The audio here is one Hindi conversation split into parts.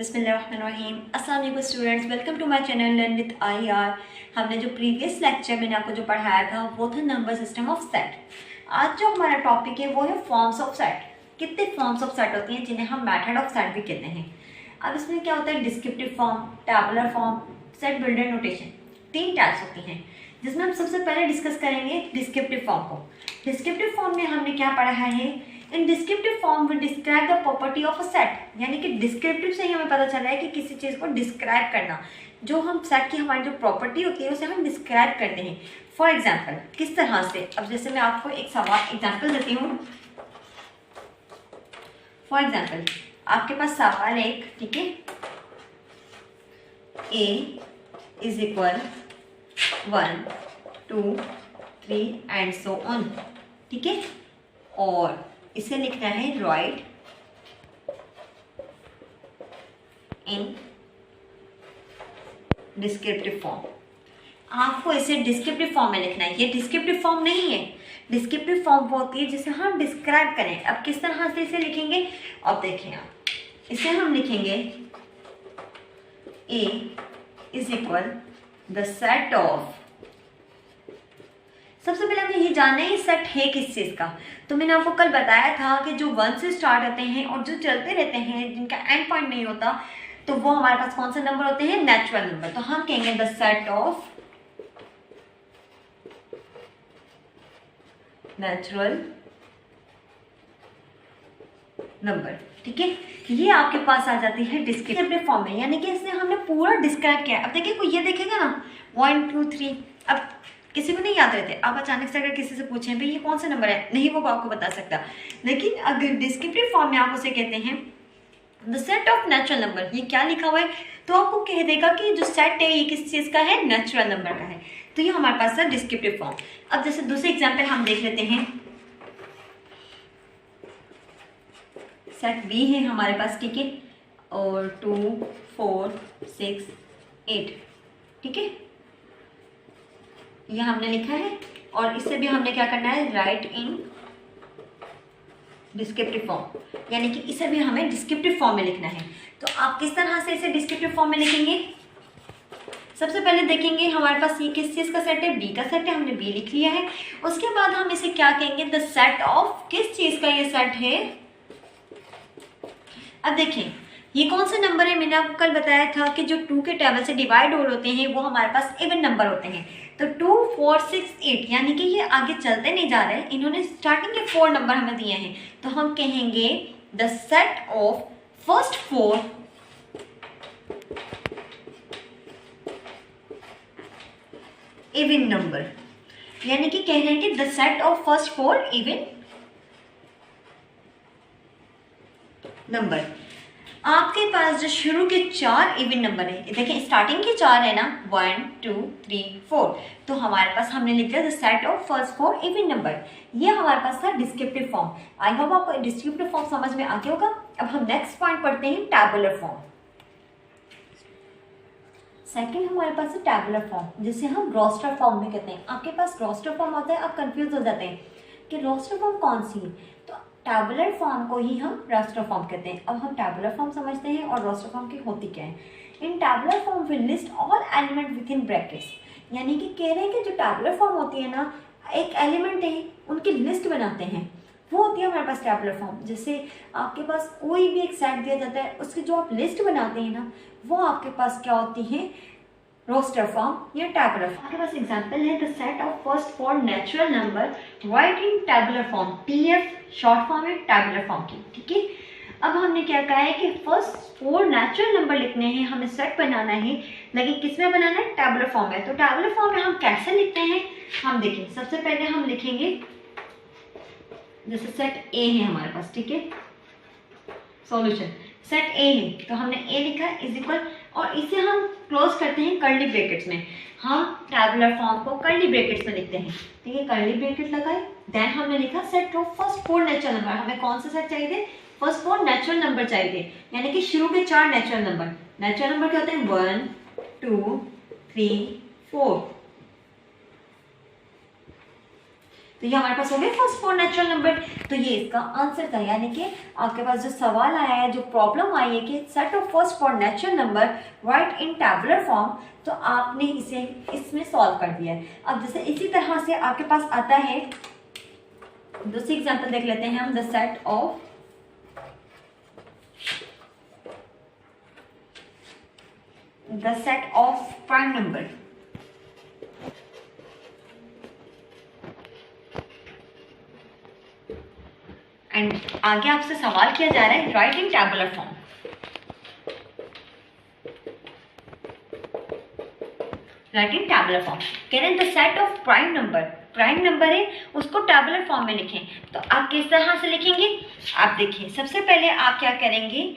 बिस्मिल्लाहिर्रहमानिर्रहीम। अस्सलाम वालेकुम students, welcome to my channel learn with IR। हमने जो प्रीवियस लेक्चर मैंने आपको जो पढ़ाया था वो था नंबर सिस्टम ऑफ सेट। आज जो हमारा टॉपिक है वो है फॉर्म्स ऑफ सेट। कितने फॉर्म्स ऑफ सेट होती हैं जिन्हें हम मेथड ऑफ सेट भी कहते हैं। अब इसमें क्या होता है, descriptive form, tabular form, set builder notation, 3 types होती हैं, जिसमें हम सबसे पहले डिस्कस करेंगे डिस्क्रिप्टिव फॉर्म को। डिस्क्रिप्टिव फॉर्म में हमने क्या पढ़ा है, इन descriptive form will describe the property of a set, यानी कि डिस्क्रिप्टिव से ही हमें पता चल रहा है कि किसी चीज़ को डिस्क्राइब करना, जो हम सेट की हमारी जो प्रॉपर्टी होती है उसे हम डिस्क्राइब करते हैं। फॉर एग्जाम्पल किस तरह से, अब जैसे मैं आपको एक सवाल एग्जाम्पल देती हूँ। फॉर एग्जाम्पल आपके पास सवाल एक, ठीक है, A is equal 1 2 3 and so on, ठीक है, और इसे लिखना है राइट इन डिस्क्रिप्टिव फॉर्म। आपको इसे डिस्क्रिप्टिव फॉर्म में लिखना है। ये डिस्क्रिप्टिव फॉर्म नहीं है, डिस्क्रिप्टिव फॉर्म वो होती है जिसे हम डिस्क्राइब करें। अब किस तरह से इसे लिखेंगे, अब देखिए आप, इसे हम लिखेंगे A is equal the set of, सबसे पहले हमें ये जानना है सेट है किस चीज़ का। तो मैंने आपको कल बताया था कि जो 1 से स्टार्ट होते हैं और जो चलते रहते हैं, जिनका एंड पॉइंट नहीं होता, तो वो हमारे पास कौन से नंबर होते हैं, नेचुरल नंबर। तो हम कहेंगे the set of natural number, ठीक है। ये आपके पास आ जाती है डिस्क्रिप्टिव फॉर्म में, यानी कि इसने हमने पूरा डिस्क्राइब किया। अब देखिए कोई ये देखेगा ना 1 2 3, अब किसी को नहीं याद रहते, आप अचानक से अगर किसी से पूछें भाई ये कौन सा नंबर है, नहीं वो आपको बता सकता। लेकिन अगर डिस्क्रिप्टिव फॉर्म में आप उसे कहते हैं the set of natural number, ये क्या लिखा हुआ है, तो आपको कह देगा कि जो सेट है ये किस चीज़ का है, नेचुरल नंबर का है। तो ये हमारे पास है डिस्क्रिप्टिव फॉर्म। अब जैसे दूसरे एग्जाम्पल हम देख लेते हैं, सेट बी है हमारे पास, ठीक है, और 2 4 6 8, ठीक है, ये हमने लिखा है। और इससे भी हमने क्या करना है, राइट इन डिस्क्रिप्टिव फॉर्म, यानी कि इसे भी हमें डिस्क्रिप्टिव फॉर्म में लिखना है। तो आप किस तरह से इसे डिस्क्रिप्टिव फॉर्म में लिखेंगे, सबसे पहले देखेंगे हमारे पास ये किस चीज़ का सेट है, बी का सेट है, हमने बी लिख लिया है। उसके बाद हम इसे क्या कहेंगे, द सेट ऑफ किस चीज़ का ये सेट है। अब देखें ये कौन से नंबर है, मैंने आपको कल बताया था कि जो 2 के टेबल से डिवाइड हो होते हैं वो हमारे पास इवन नंबर होते हैं। तो 2 4 6 8, यानी कि ये आगे चलते नहीं जा रहे, इन्होंने स्टार्टिंग के 4 नंबर हमें दिए हैं। तो हम कहेंगे the set of first 4 even number, यानी कि कह रहे हैं कि the set of first 4 even number. आपके पास जो शुरू के 4 इवन नंबर है, देखिए स्टार्टिंग के 4 है ना, 1 2 3 4, तो हमारे पास हमने लिख दिया the set of first 4 even number. ये हमारे पास था डिस्क्रिप्टिव फॉर्म। आई होप आपको डिस्क्रिप्टिव फॉर्म समझ में आ गया होगा। अब हम नेक्स्ट पॉइंट पढ़ते हैं, टैबुलर फॉर्म। सेकंड हमारे पास है टैबुलर फॉर्म, जिसे हम रोस्टर फॉर्म में कहते हैं। आपके पास रोस्टर फॉर्म होता है, आप कंफ्यूज हो जाते हैं कि रोस्टर फॉर्म कौन सी है, तो टैबुलर फॉर्म को ही हम रोस्टर फॉर्म कहते हैं। अब हम टैबुलर फॉर्म समझते हैं और रोस्टर फॉर्म की होती क्या है। In tabular form will list all element within brackets, यानी कि कह रहे हैं कि जो टैबुलर फॉर्म होती है ना, एक एलिमेंट है उनकी लिस्ट बनाते हैं, वो होती है हमारे पास टैबुलर फॉर्म। जैसे आपके पास कोई भी एक सेट दिया जाता है, उसकी जो आप लिस्ट बनाते हैं ना, वो आपके पास क्या होती है, रोस्टर फॉर्म या टैबुलर फॉर्म। आपके पास एग्जांपल है the set of first 4 natural number right in tabular form, TF short form है टैबुलर फॉर्म की, ठीक है। अब हमने क्या कहा है कि फर्स्ट 4 नेचुरल नंबर लिखने हैं, हमें सेट बनाना है, लेकिन किस में बनाना है, टैबुलर फॉर्म में। तो टैबुलर फॉर्म में हम कैसे लिखते हैं, हम देखें, सबसे पहले हम लिखेंगे जैसे सेट ए है हमारे पास, ठीक है, सॉल्यूशन सेट ए है, तो हमने ए लिखा इज इक्वल, और इसे हम क्लोज करते हैं कर्ली ब्रैकेट्स में। हम टैबुलर फॉर्म को कर्ली ब्रैकेट्स में लिखते हैं, ठीक है, कर्ली ब्रैकेट लगाए, देन हमने लिखा set of first 4 natural number. हमें कौन सा सेट चाहिए थे, फर्स्ट 4 नेचुरल नंबर चाहिए थे, यानी कि शुरू के 4 नेचुरल नंबर। नेचुरल नंबर क्या होते हैं, 1 2 3 4। तो ये हमारे पास हो गए फर्स्ट 4 नेचुरल नंबर। तो ये इसका आंसर था, यानी कि आपके पास जो सवाल आया है, जो प्रॉब्लम आई है कि set of first 4 natural number right in tabular form, तो आपने इसे इसमें सॉल्व कर दिया है। अब जैसे इसी तरह से आपके पास आता है, दूसरी एग्जांपल देख लेते हैं हम। The set of prime number, and आगे आपसे सवाल किया जा रहा है राइट इन टैबुलर फॉर्म। राइट इन टैबुलर फॉर्म कह रहे हैं the set of prime number है, उसको टैबुलर फॉर्म में लिखें। तो आप किस तरह से लिखेंगे, आप देखिए सबसे पहले आप क्या करेंगे,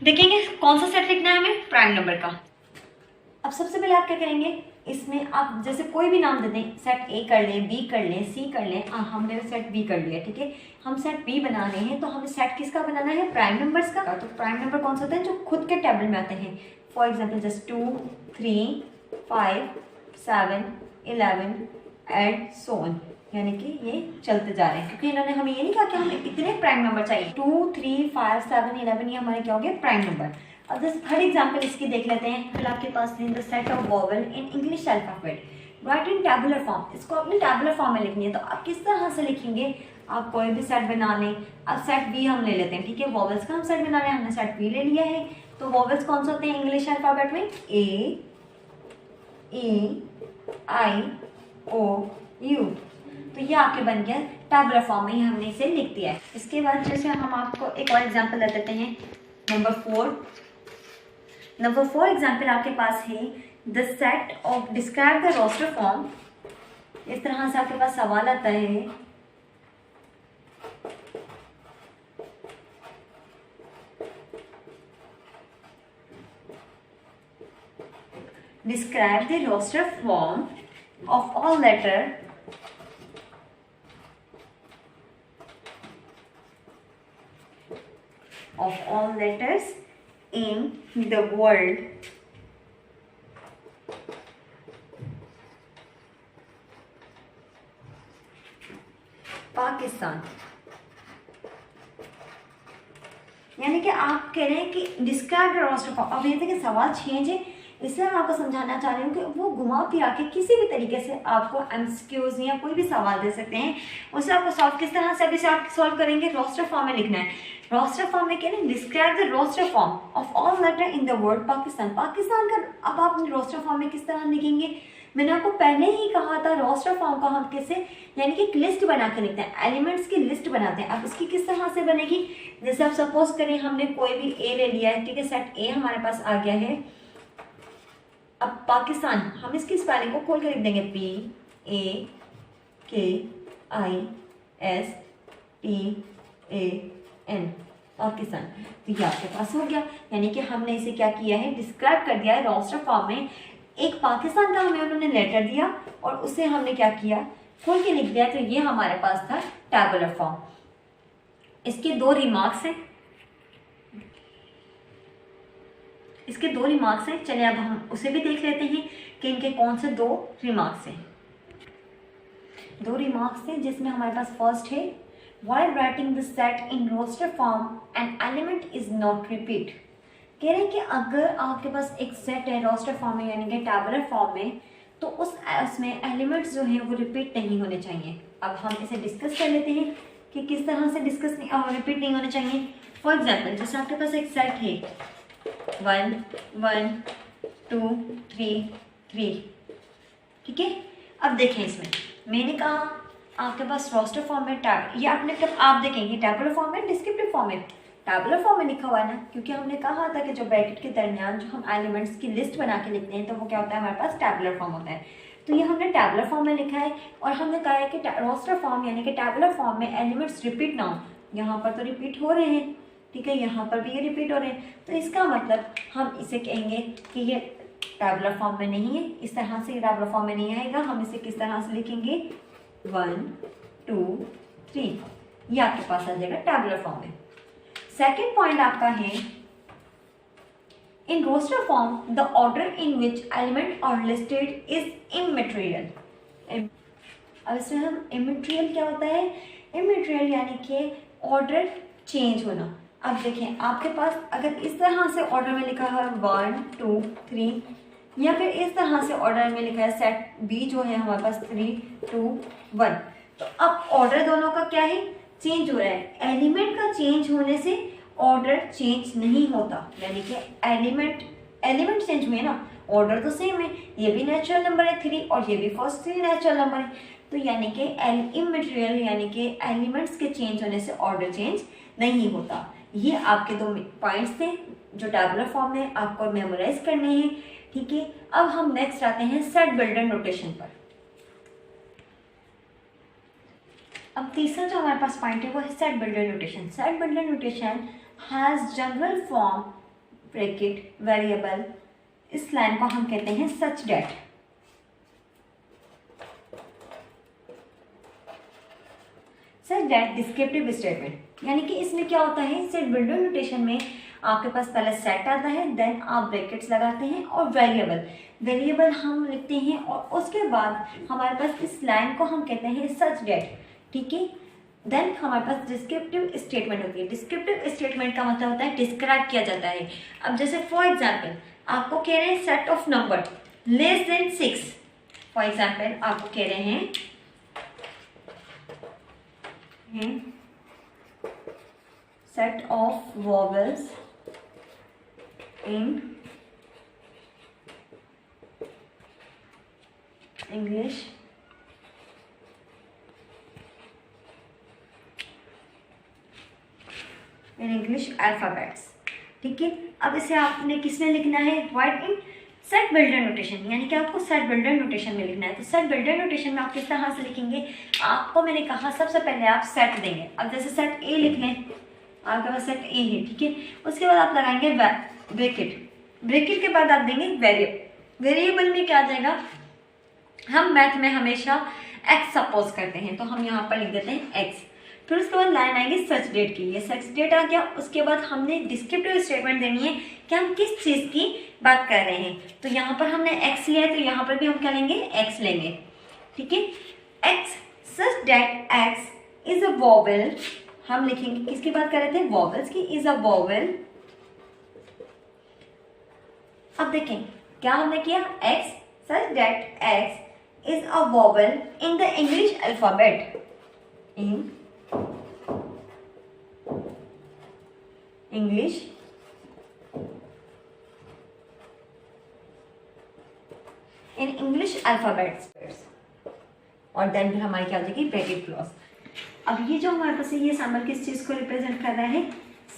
देखेंगे कौन सा सेट लिखना है हमें, प्राइम नंबर का। अब सबसे पहले आप क्या करेंगे, इसमें आप जैसे कोई भी नाम दे दें, सेट ए कर लें, बी कर लें, सी कर लें। हमने सेट बी कर लिया, ठीक है। हम सेट बी बना रहे हैं, तो हमें सेट किसका बनाना है, प्राइम नंबर्स का। तो प्राइम नंबर कौन सा होता है, जो खुद के टेबल में आते हैं। For example just 2, 3, 5, 7, 11 and so on, यानी कि ये चलते जा रहे हैं, क्योंकि इन्होंने हमें ये नहीं कहा कि हमें इतने प्राइम नंबर चाहिए। 2, 3, 5, 7, 11 ये हमारे क्या हो गए, प्राइम नंबर। अब जैसे थर्ड एग्जाम्पल इसकी देख लेते हैं। फिर आपके पास है the set of vowel in English alphabet right in tabular form, इसको अपने टैबुलर फॉर्म में लिखनी है। तो आप किस तरह से लिखेंगे, आप कोई भी सेट बना लें। अब सेट बी हम ले लेते हैं, ठीक है, वोवेल्स का हम सेट बना रहे हैं, हमने सेट बी ले लिया है। तो वोवेल्स कौन से होते हैं इंग्लिश अल्फाबेट में, ए, ई, आई, ओ, यू। तो ये आपके बन गया टैबुलर फॉर्म में ही हमने इसे लिख दिया है। इसके बाद जैसे हम आपको एक और एग्जाम्पल दे देते हैं, नंबर 4 एग्जाम्पल आपके पास है the set of describe the roster form. इस तरह से आपके पास सवाल आता है, describe the roster form of all letters in the world Pakistan. यानी कि आप कह रहे हैं कि डिस्क्राइब द रोस्टर फॉर्म। अब ये देखिए सवाल चेंज है, इसलिए मैं आपको समझाना चाह रही हूँ कि वो घुमा फिरा के किसी भी तरीके से आपको एमसीक्यूज या कोई भी सवाल दे सकते हैं, उसे आपको सॉल्व किस तरह से अभी से आप सॉल्व करेंगे, रोस्टर फॉर्म में लिखना है। रोस्टर फॉर्म में क्या है, describe the roster form of all letter in the world Pakistan. Pakistan का अब आप रोस्टर फॉर्म में किस तरह लिखेंगे, मैंने आपको पहले ही कहा था रोस्टर फॉर्म का हम कैसे, यानी कि एक लिस्ट बना के लिखते हैं, एलिमेंट्स की लिस्ट बनाते हैं। अब इसकी किस तरह से बनेगी, जैसे आप सपोज करें हमने कोई भी ए ले लिया है, ठीक है, सेट ए हमारे पास आ गया है। अब पाकिस्तान हम इसकी स्पेलिंग को खोल कर लिख देंगे, PAKISTAN, पाकिस्तान। तो ये आपके पास हो गया, यानी कि हमने इसे क्या किया है, डिस्क्राइब कर दिया है रोस्टर फॉर्म में। एक पाकिस्तान का हमें उन्होंने लेटर दिया और उसे हमने क्या किया, खोल के लिख दिया। तो ये हमारे पास था टैबुलर फॉर्म। इसके दो रिमार्क्स हैं, चलिए अब हम उसे भी देख लेते हैं कि इनके कौन से दो रिमार्क्स हैं। जिसमें हमारे पास फर्स्ट है, while writing the set in roster form an element is not repeat। कह रहे हैं कि अगर आपके पास एक सेट है रोस्टर फॉर्म में यानी कि टैबुलर फॉर्म में, तो उसमें एलिमेंट्स जो हैं वो रिपीट नहीं होने चाहिए। अब हम इसे डिस्कस कर लेते हैं कि किस तरह से रिपीट नहीं होने चाहिए। फॉर एग्जाम्पल जैसे आपके पास एक सेट है 1 1 2 3 3, ठीक है। अब देखें इसमें मैंने कहा आपके पास रोस्टर फॉर्म में ये आपने कब आप देखेंगे टैबुलर फॉर्म में, डिस्क्रिप्टिव फॉर्म में, टैबुलर फॉर्म में लिखा हुआ है ना, क्योंकि हमने कहा था कि जो ब्रैकेट के दरमियान जो हम एलिमेंट्स की लिस्ट बना के लिखते हैं तो वो क्या होता है, हमारे पास टैबुलर फॉर्म होता है। तो ये हमने टैबुलर फॉर्म में लिखा है और हमने कहा है कि रोस्टर फॉर्म यानी कि टैबुलर फॉर्म में एलिमेंट्स रिपीट ना हो। यहाँ पर तो रिपीट हो रहे हैं, ठीक है, यहाँ पर भी ये रिपीट हो रहे हैं, तो इसका मतलब हम इसे कहेंगे कि ये टैबुलर फॉर्म में नहीं है। इस तरह से टैबुलर फॉर्म में नहीं आएगा। हम इसे किस तरह से लिखेंगे, 1 2 3, ये आपके पास आ जाएगा टैबुलर फॉर्म में। सेकेंड पॉइंट आपका है, in roster form the order in which element are listed is immaterial. अब इसमें हम इमैटेरियल क्या होता है, इमैटेरियल यानी कि ऑर्डर चेंज होना। अब देखें आपके पास अगर इस तरह से ऑर्डर में लिखा है 1 2 3, या फिर इस तरह से ऑर्डर में लिखा है सेट बी जो है हमारे पास 3 2 1, तो अब ऑर्डर दोनों का क्या है, चेंज हो रहा है। एलिमेंट का चेंज होने से ऑर्डर चेंज नहीं होता, यानी कि एलिमेंट चेंज हुए ना, ऑर्डर तो सेम है, ये भी नेचुरल नंबर है 3 और ये भी फर्स्ट 3 नेचुरल नंबर है, तो यानी कि इमैटेरियल यानी कि एलिमेंट्स के चेंज होने से ऑर्डर चेंज नहीं होता। ये आपके 2 पॉइंट्स थे जो टैबुलर फॉर्म में आपको मेमोराइज करने हैं, ठीक है। अब हम नेक्स्ट आते हैं सेट बिल्डर नोटेशन पर। अब तीसरा जो हमारे पास पॉइंट है वो है set builder notation. Set builder notation has general form bracket variable, इस लाइन को हम कहते हैं सच डेट। सच डेट डिस्क्रिप्टिव स्टेटमेंट, यानी कि इसमें क्या होता है, सेट बिल्डर नोटेशन में आपके पास पहले सेट आता है, देन आप ब्रैकेट्स लगाते हैं और वेरिएबल हम लिखते हैं, और उसके बाद हमारे पास इस लाइन को हम कहते हैं सच डेट, ठीक है। देन हमारे पास डिस्क्रिप्टिव स्टेटमेंट होती है। डिस्क्रिप्टिव स्टेटमेंट का मतलब होता है डिस्क्राइब किया जाता है। अब जैसे फॉर एग्जाम्पल आपको कह रहे हैं set of number less then 6, for example आपको कह रहे हैं set of vowels in English alphabets, ठीक है। अब इसे आपने किसमें लिखना है, राइट इन सेट बिल्डर नोटेशन, यानी कि आपको सेट बिल्डर नोटेशन में लिखना है। तो सेट बिल्डर नोटेशन में आप किस तरह से लिखेंगे, आपको मैंने कहा सबसे पहले आप सेट देंगे। अब जैसे सेट ए लिख लें, आपके पास सेट ए है, ठीक है। उसके बाद आप लगाएंगे ब्रैकेट के बाद आप देंगे वेरिएबल में क्या आ जाएगा, हम मैथ में हमेशा एक्स सपोज करते हैं, तो हम यहाँ पर लिख देते हैं एक्स। फिर उसके बाद लाइन आएगी सच डेट की, ये सच डेट आ गया। उसके बाद हमने डिस्क्रिप्टिव स्टेटमेंट देनी है कि हम किस चीज़ की बात कर रहे हैं। तो यहाँ पर हमने एक्स लिया है, तो यहाँ पर भी हम क्या लेंगे, एक्स लेंगे, ठीक है। X such that x is a vowel, हम लिखेंगे किसकी बात कर रहे थे, वोवेल्स की, इज अ वोवेल। अब देखें क्या हमने किया, x such that x is a vowel in the English alphabet, in English alphabets, और देन फिर हमारी क्या हो जाएगी, ब्रैकेट क्लॉज। अब ये जो हमारे पास है ये सिंबल किस चीज को रिप्रेजेंट कर रहा है,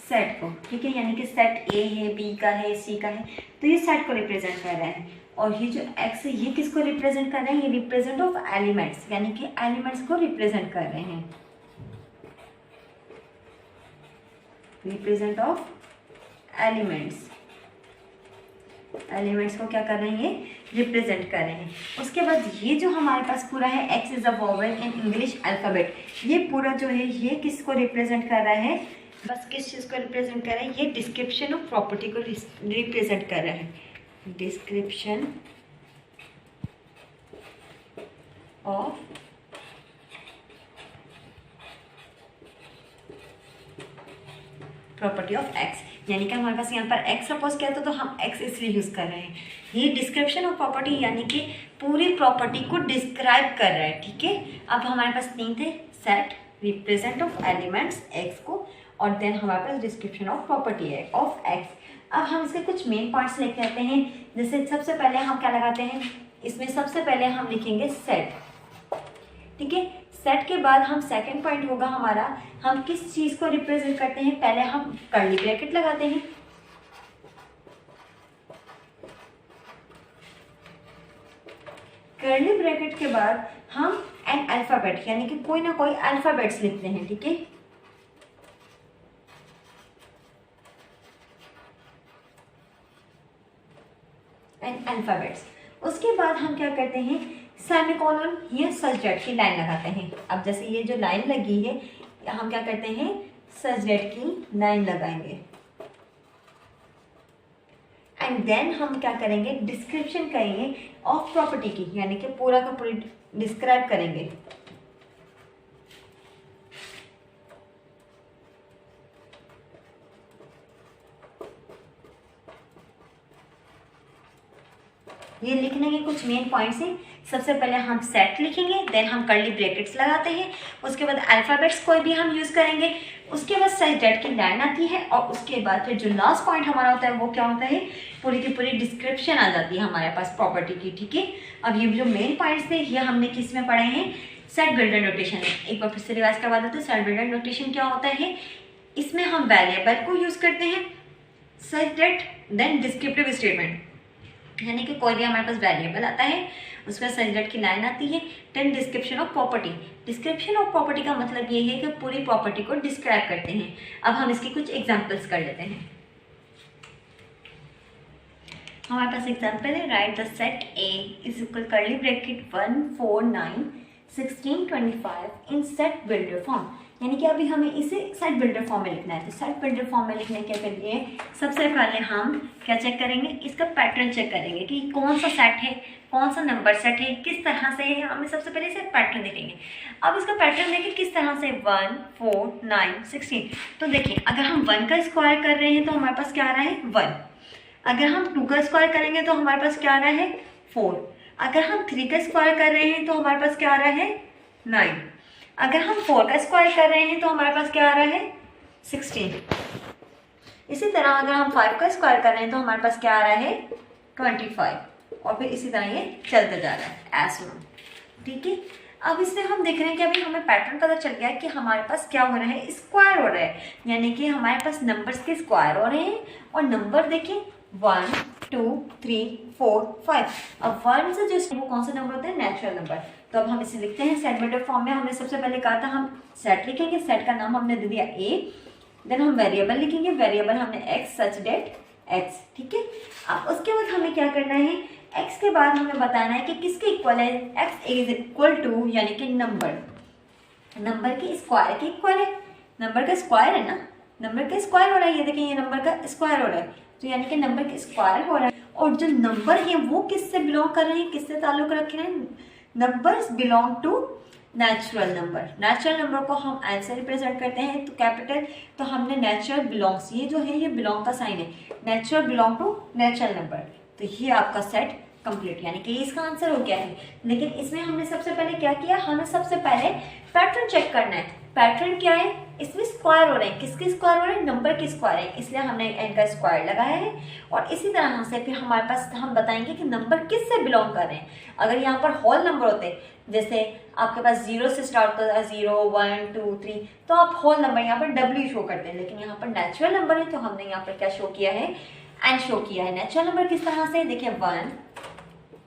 सेट को, ठीक है। यानी कि सेट ए है, बी का है, सी का है, तो ये सेट को रिप्रेजेंट कर रहा है। और ये जो एक्स है ये किसको रिप्रेजेंट कर रहे हैं, ये रिप्रेजेंट ऑफ एलिमेंट्स, यानी कि एलिमेंट्स को रिप्रेजेंट कर रहे हैं, रिप्रेजेंट ऑफ एलिमेंट्स को क्या कर रहे हैं, ये रिप्रेजेंट कर रहे हैं। उसके बाद ये जो हमारे पास पूरा है x is a vowel in English alphabet, ये पूरा जो है ये किसको रिप्रेजेंट कर रहा है, बस किस चीज़ को रिप्रेजेंट कर रहा है, ये डिस्क्रिप्शन ऑफ प्रॉपर्टी को रिप्रेजेंट कर रहा है, description of property of x. यानी कि हमारे पास यहाँ पर एक्स सपोज किया तो हम एक्स इसलिए यूज़ कर रहे हैं। ये डिस्क्रिप्शन ऑफ प्रॉपर्टी यानी कि पूरी प्रॉपर्टी को डिस्क्राइब कर रहा है, ठीक है। अब हमारे पास 3 थे, set, represent of elements x को, और देन हमारे पास डिस्क्रिप्शन ऑफ प्रॉपर्टी है ऑफ एक्स। अब हम इसके कुछ मेन पार्ट्स लेके आते हैं। जैसे सबसे पहले हम क्या लगाते हैं, इसमें सबसे पहले हम लिखेंगे सेट, ठीक है। सेट के बाद हम सेकंड पॉइंट होगा हमारा, हम किस चीज को रिप्रेजेंट करते हैं, पहले हम कर्ली ब्रैकेट लगाते हैं, कर्ली ब्रैकेट के बाद हम एन अल्फाबेट यानी कि कोई ना कोई अल्फाबेट्स लिखते हैं, ठीक है। एन अल्फाबेट्स, उसके बाद हम क्या करते हैं, सेमीकोलन या सच डेट की लाइन लगाते हैं। अब जैसे ये जो लाइन लगी है हम क्या करते हैं, सच डेट की लाइन लगाएंगे, एंड देन हम क्या करेंगे, डिस्क्रिप्शन करेंगे ऑफ प्रॉपर्टी की, यानी कि पूरा का पूरी डिस्क्राइब करेंगे। ये लिखने के कुछ मेन पॉइंट्स हैं। सबसे पहले हम सेट लिखेंगे, देन हम कर्ली ब्रैकेट्स लगाते हैं, उसके बाद अल्फ़ाबेट्स कोई भी हम यूज़ करेंगे, उसके बाद साइज डेट की लाइन आती है, और उसके बाद फिर जो लास्ट पॉइंट हमारा होता है वो क्या होता है, पूरी की पूरी डिस्क्रिप्शन आ जाती है हमारे पास प्रॉपर्टी की। ठीक है, अब ये जो मेन पॉइंट्स थे ये हमने किस में पढ़े हैं, सेट बिल्डर नोटेशन में। एक बार फिर से रिवाइज करवा देते हैं। सेट बिल्डर नोटेशन क्या होता है, इसमें हम वेरिएबल को यूज़ करते हैं, such that, then descriptive statement, यानी कि कोई भी हमारे पास वेरिएबल आता है उसका साइज डेट की लाइन आती है, then description of property. Description of property का मतलब ये है कि पूरी प्रॉपर्टी को डिस्क्राइब करते हैं। अब हम इसकी कुछ एग्जांपल्स कर लेते हैं। हमारे पास एग्जांपल है, right the set A is equal curly bracket 1 4 9 16 25 in set builder form, यानी कि अभी हमें इसे सेट बिल्डर फॉर्म में लिखना है। तो सेट बिल्डर फॉर्म में लिखने के लिए सबसे पहले हम क्या चेक करेंगे, इसका पैटर्न चेक करेंगे कि कौन सा सेट है, कौन सा नंबर सेट है, किस तरह से है। हमें सबसे पहले इसे पैटर्न देखेंगे। अब इसका पैटर्न देखें किस तरह से, 1 4 9 16। तो देखिए अगर हम 1 का स्क्वायर कर रहे हैं तो हमारे पास क्या आ रहा है 1, अगर हम 2 का स्क्वायर करेंगे तो हमारे पास क्या आ रहा है 4, अगर हम 3 का स्क्वायर कर रहे हैं तो हमारे पास क्या आ रहा है 9, अगर हम 4 का स्क्वायर कर रहे हैं तो हमारे पास क्या आ रहा है 16। इसी तरह अगर हम 5 का स्क्वायर कर रहे हैं तो हमारे पास क्या आ रहा है 25, और फिर इसी तरह ये चलते जा रहा है ऐसे। ठीक है, अब इसमें हम देख रहे हैं कि अभी हमें पैटर्न पता चल गया है कि हमारे पास क्या हो रहा है, स्क्वायर हो रहा है, यानी कि हमारे पास नंबर्स के स्क्वायर हो रहे हैं। और नंबर देखिए 1 2 3 4 5। अब 1 से जो वो कौन सा नंबर होता है, नेचुरल नंबर। तो अब हम इसे लिखते हैं सेट बिल्डर फॉर्म में। हमने सबसे पहले कहा था हम सेट लिखेंगे, सेट का नाम हमने दे दिया ए, देन हम वेरिएबल लिखेंगे, वेरिएबल हमने एक्स सच डेट एक्स। ठीक है, अब उसके बाद हमें क्या करना है, एक्स के बाद हमें बताना है कि किसके इक्वल है, एक्स इज इक्वल टू, यानी कि नंबर के स्क्वायर के इक्वल है। नंबर का स्क्वायर है ना, नंबर का स्क्वायर हो रहा है, ये देखिए ये नंबर का स्क्वायर हो रहा है, तो यानी कि नंबर का स्क्वायर हो रहा है। और जो नंबर है वो किससे बिलोंग कर रहे हैं, किससे ताल्लुक रख रहे हैं, numbers belong to natural number. Natural number को हम एन से रिप्रेजेंट करते हैं, तो कैपिटल, तो हमने नेचुरल बिलोंग्स, ये जो है ये बिलोंग का साइन है, natural belong to natural number. तो ये आपका सेट कंप्लीट, यानी कि इसका आंसर हो गया है। लेकिन इसमें हमने सबसे पहले क्या किया, हमें सबसे पहले पैटर्न चेक करना है। पैटर्न क्या है, इसमें स्क्वायर हो रहे हैं, किसके स्क्वायर हो रहे हैं, नंबर के स्क्वायर है, इसलिए हमने एन का स्क्वायर लगाया है। और इसी तरह से फिर हमारे पास हम बताएंगे कि नंबर किस से बिलोंग कर रहे हैं। अगर यहाँ पर होल नंबर होते, जैसे आपके पास 0 से स्टार्ट होता है, 0 1 2 3, तो आप होल नंबर यहाँ पर W शो करते हैं। लेकिन यहाँ पर नेचुरल नंबर है, तो हमने यहाँ पर क्या शो किया है, एन शो किया है। नेचुरल नंबर किस तरह से, देखिए 1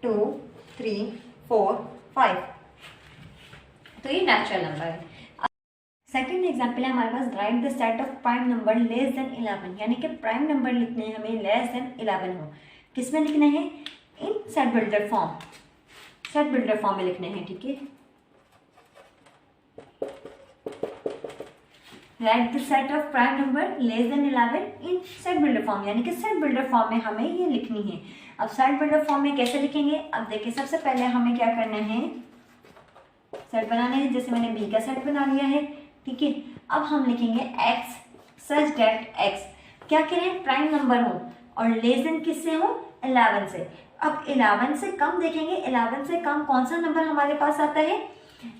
2 3 4 5, तो ये नेचुरल नंबर है। सेकंड एग्जाम्पल है हमारे पास, write the set of prime number less than 11, यानी कि प्राइम नंबर लिखने हैं हमें लेस देन 11 हो। किस में लिखने हैं, इन set builder form, set builder form में लिखने हैं। ठीक है, right the set of prime number less than 11 in set builder form, यानी कि सेट बिल्डर फॉर्म में हमें ये लिखनी है। अब सेट बिल्डर फॉर्म में कैसे लिखेंगे, अब देखिए सबसे पहले हमें क्या करना है, सेट बनाना है। जैसे मैंने बी का सेट बना लिया है। ठीक है, अब हम लिखेंगे एक्स सच डेट एक्स, क्या करें, प्राइम नंबर हो और लेस देन किससे हो, 11 से। अब 11 से कम देखेंगे, 11 से कम कौन सा नंबर हमारे पास आता है,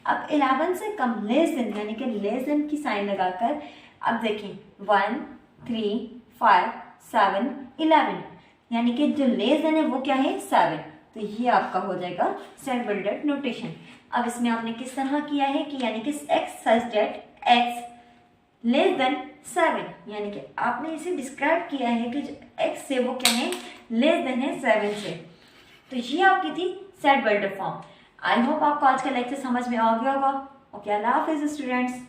अब 11 से कम लेस देन, यानी कि लेस देन की साइन लगाकर अब देखें 1 3 5 7 11, यानी कि जो लेस देन है वो क्या है 7। तो ये आपका हो जाएगा सेट बिल्डर नोटेशन। अब इसमें आपने किस तरह किया है कि यानी कि x such that x less than 7, यानी कि आपने इसे डिस्क्राइब किया है कि जो एक्स से वो क्या है, लेस देन है 7 से। तो ये आपकी थी set builder form. I hope आपको आज का लेक्चर समझ में आ गया होगा। ओके, अल्लाह हाफिज़ स्टूडेंट्स।